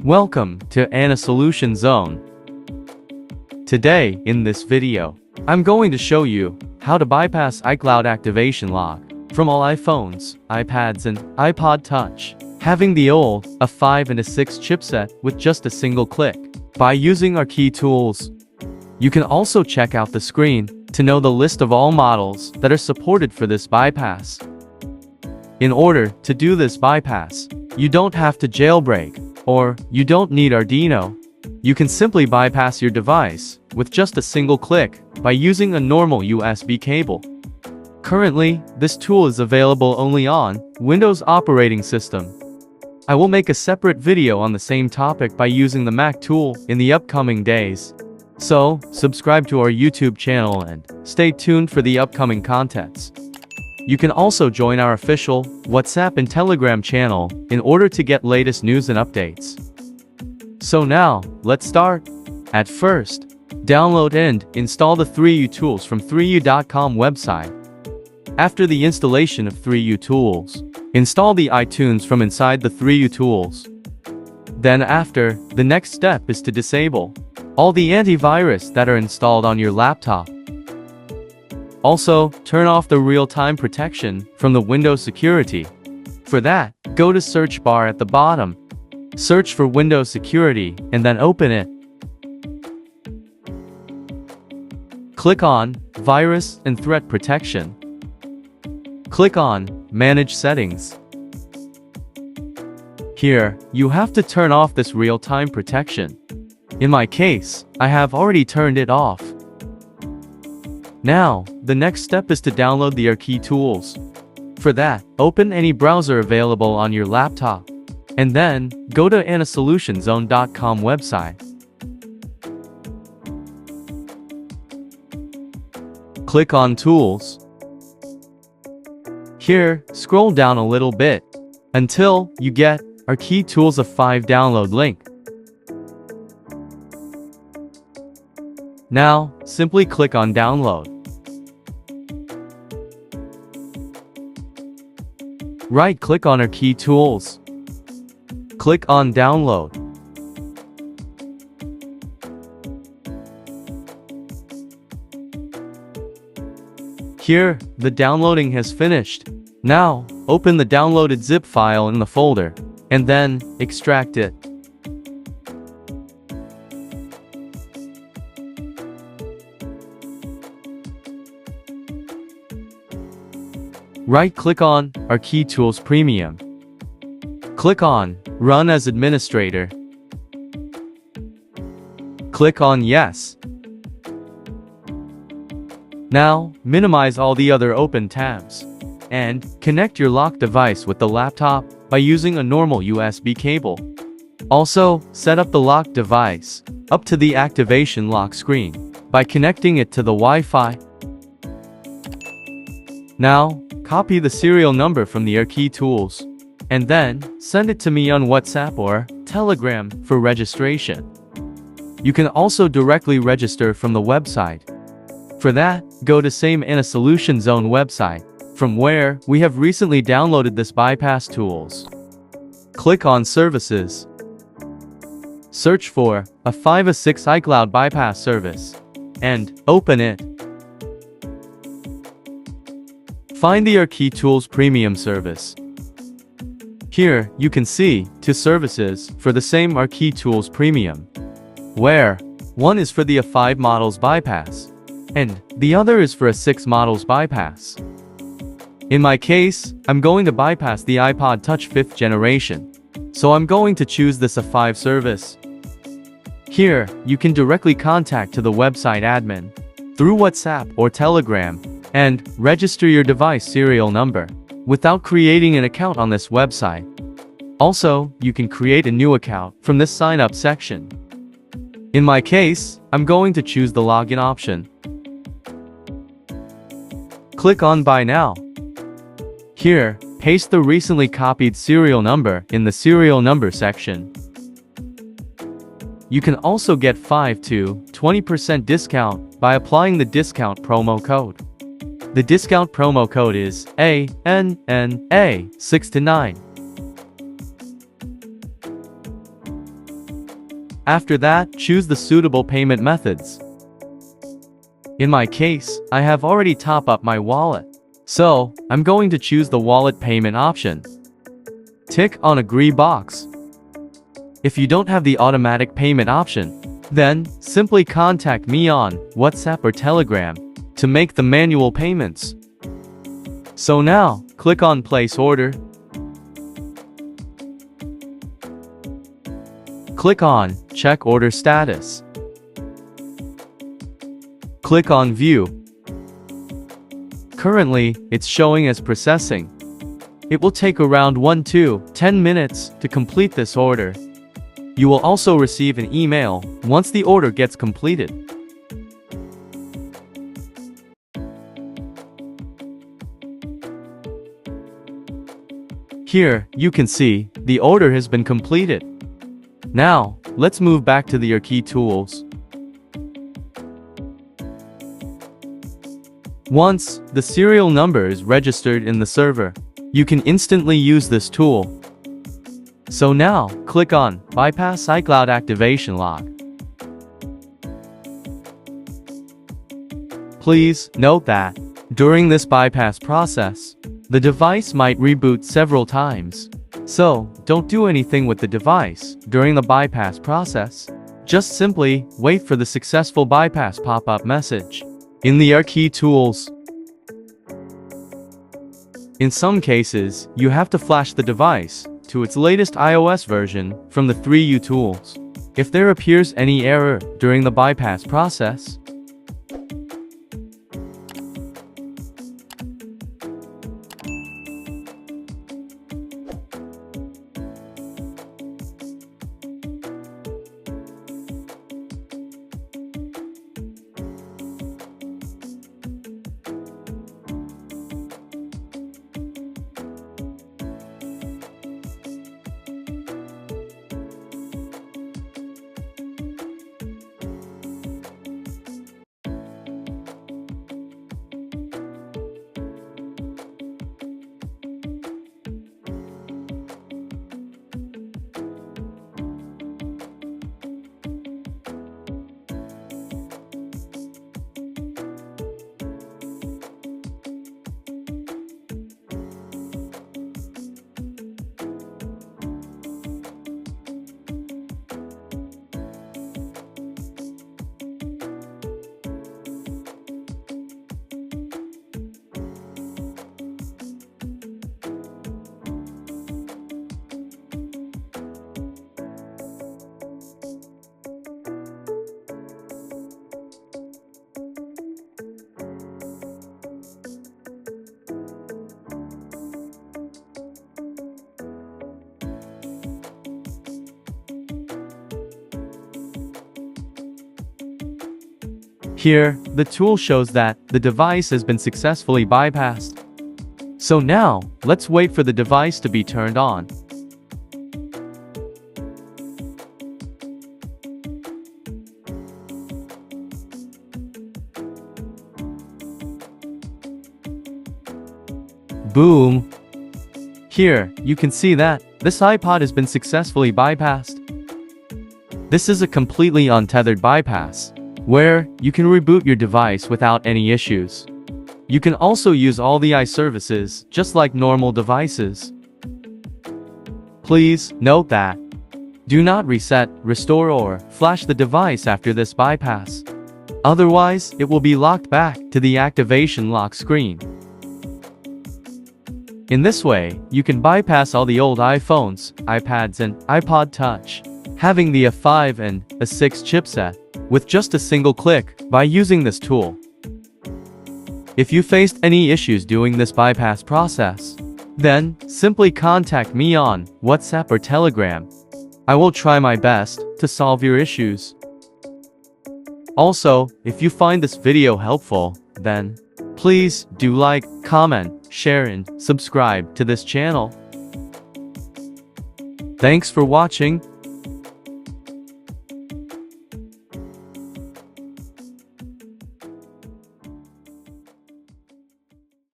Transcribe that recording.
Welcome to Anna Solution Zone. Today, in this video, I'm going to show you how to bypass iCloud activation lock from all iPhones, iPads and iPod Touch, having the old A5 and A6 chipset with just a single click by using rKeyTools. You can also check out the screen to know the list of all models that are supported for this bypass. In order to do this bypass, you don't have to jailbreak, or you don't need Arduino. You can simply bypass your device with just a single click by using a normal USB cable. Currently, this tool is available only on Windows operating system. I will make a separate video on the same topic by using the Mac tool in the upcoming days. So, subscribe to our YouTube channel and stay tuned for the upcoming contents. You can also join our official WhatsApp and Telegram channel in order to get latest news and updates. So now, let's start. At first, download and install the rKeyTools from rKeyTools.com website. After the installation of rKeyTools, install the iTunes from inside the rKeyTools. Then after, the next step is to disable all the antivirus that are installed on your laptop. Also, turn off the real-time protection from the Windows security. For that, go to search bar at the bottom. Search for Windows security and then open it. Click on Virus and Threat Protection. Click on Manage Settings. Here, you have to turn off this real-time protection. In my case, I have already turned it off. Now, the next step is to download the rKeyTools. For that, open any browser available on your laptop, and then go to annasolutionzone.com website. Click on Tools. Here, scroll down a little bit until you get rKeyTools A5 download link. Now, simply click on Download. Right-click on rKeyTools. Click on Download. Here, the downloading has finished. Now, open the downloaded zip file in the folder, and then extract it. Right-click on rKeyTools Premium. Click on Run as Administrator. Click on Yes. Now, minimize all the other open tabs and connect your locked device with the laptop by using a normal USB cable. Also, set up the locked device up to the activation lock screen by connecting it to the Wi-Fi. Now, copy the serial number from the rKeyTools and then send it to me on WhatsApp or Telegram for registration. You can also directly register from the website. For that, go to same Anna Solution Zone website, from where we have recently downloaded this bypass tools. Click on Services. Search for A5 A6 iCloud bypass service and open it. Find the rKeyTools Premium service. Here, you can see two services for the same rKeyTools Premium, where one is for the A5 models bypass, and the other is for A6 models bypass. In my case, I'm going to bypass the iPod Touch 5th generation, so I'm going to choose this A5 service. Here, you can directly contact to the website admin through WhatsApp or Telegram and register your device serial number without creating an account on this website. Also, you can create a new account from this sign up section. In my case, I'm going to choose the login option. Click on Buy Now. Here, paste the recently copied serial number in the serial number section. You can also get 5 to 20% discount by applying the discount promo code. The discount promo code is ANNA6 to 9. After that, choose the suitable payment methods. In my case, I have already top up my wallet. So, I'm going to choose the wallet payment option. Tick on Agree box. If you don't have the automatic payment option, then simply contact me on WhatsApp or Telegram to make the manual payments. So now, click on Place Order. Click on Check Order Status. Click on View. Currently, it's showing as processing. It will take around 1 to 10 minutes to complete this order. You will also receive an email once the order gets completed. Here, you can see the order has been completed. Now, let's move back to the rKeyTools. Once the serial number is registered in the server, you can instantly use this tool. So now, click on Bypass iCloud Activation Lock. Please note that during this bypass process, the device might reboot several times. So, don't do anything with the device during the bypass process. Just simply wait for the successful bypass pop-up message in the rKeyTools. In some cases, you have to flash the device to its latest iOS version from the 3U tools. If there appears any error during the bypass process, here, the tool shows that the device has been successfully bypassed. So now, let's wait for the device to be turned on. Boom! Here, you can see that this iPod has been successfully bypassed. This is a completely untethered bypass, where you can reboot your device without any issues. You can also use all the iServices just like normal devices. Please note that do not reset, restore or flash the device after this bypass. Otherwise, it will be locked back to the activation lock screen. In this way, you can bypass all the old iPhones, iPads and iPod Touch, having the A5 and A6 chipset, with just a single click by using this tool. If you faced any issues doing this bypass process, then simply contact me on WhatsApp or Telegram. I will try my best to solve your issues. Also, if you find this video helpful, then please do like, comment, share and subscribe to this channel. Thanks for watching.